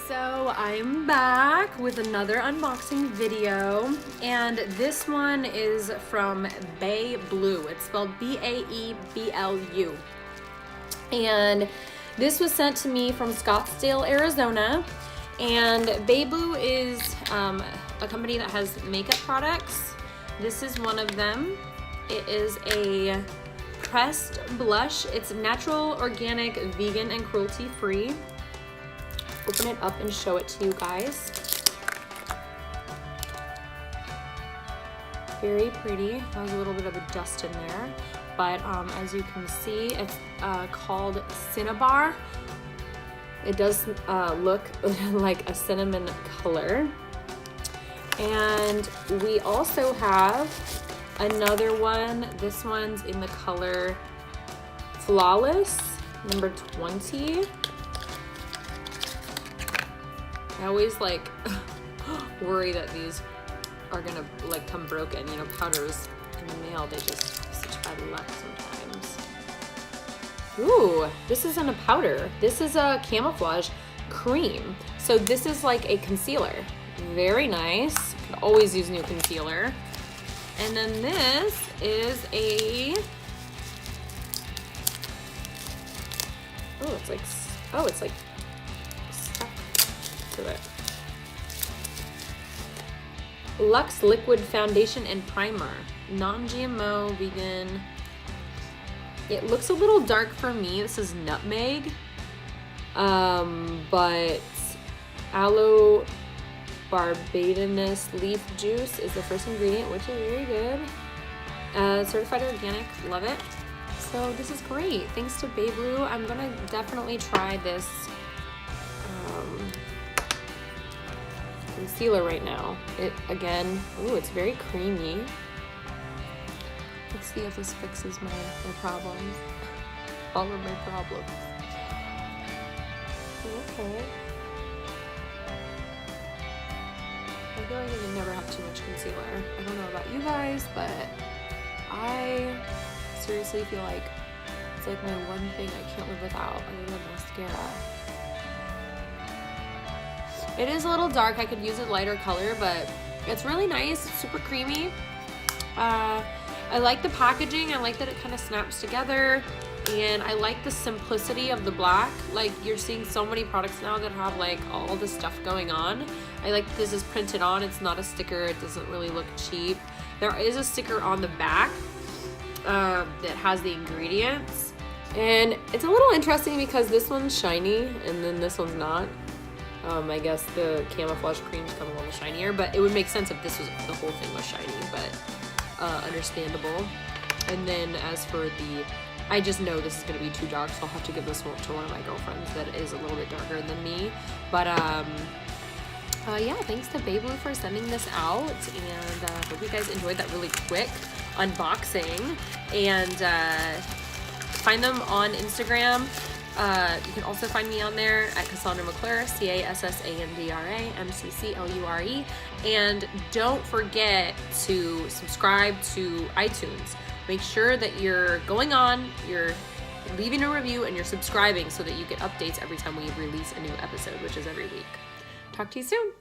So I'm back with another unboxing video, and this one is from Baeblu. It's spelled B-A-E-B-L-U. And this was sent to me from Scottsdale, Arizona. And Baeblu is a company that has makeup products. This is one of them. It is a pressed blush. It's natural, organic, vegan, and cruelty-free. Open it up and show it to you guys. Very pretty. Has a little bit of a dust in there, but as you can see, it's called Cinnabar. It does look like a cinnamon color. And we also have another one. This one's in the color Flawless, number 20. I always like worry that these are gonna like come broken. You know, powders in the mail, they just have such bad luck sometimes. Ooh, this isn't a powder. This is a Camouflage Cream. So this is like a concealer. Very nice. Could always use new concealer. And then this is a, it's like stuck to it. Lux Liquid Foundation and Primer. Non-GMO, vegan. It looks a little dark for me. This is nutmeg. But aloe barbadanus leaf juice is the first ingredient, which is very good. Certified organic, love it. So this is great. Thanks to Baeblu. I'm gonna definitely try this concealer right now. It's very creamy. Let's see if this fixes my problems. All of my problems. Okay. I feel like I can never have too much concealer. I don't know about you guys, but I seriously feel like it's like my one thing I can't live without other than mascara. It is a little dark. I could use a lighter color, but it's really nice. It's super creamy. I like the packaging. I like that it kind of snaps together, and I like the simplicity of the black. Like, you're seeing so many products now that have like all this stuff going on. I like that this is printed on. It's not a sticker. It doesn't really look cheap. There is a sticker on the back that has the ingredients, and it's a little interesting because this one's shiny and then this one's not. I guess the Camouflage Creams come a little shinier, but it would make sense if the whole thing was shiny, but understandable. And then as for I just know this is going to be too dark, so I'll have to give this one to one of my girlfriends that is a little bit darker than me. But yeah, thanks to Baeblu for sending this out, and hope you guys enjoyed that really quick unboxing. And find them on Instagram. You can also find me on there at Cassandra McClure, Cassandra MCCLURE. And don't forget to subscribe to iTunes. Make sure that you're going on, you're leaving a review, and you're subscribing so that you get updates every time we release a new episode, which is every week. Talk to you soon.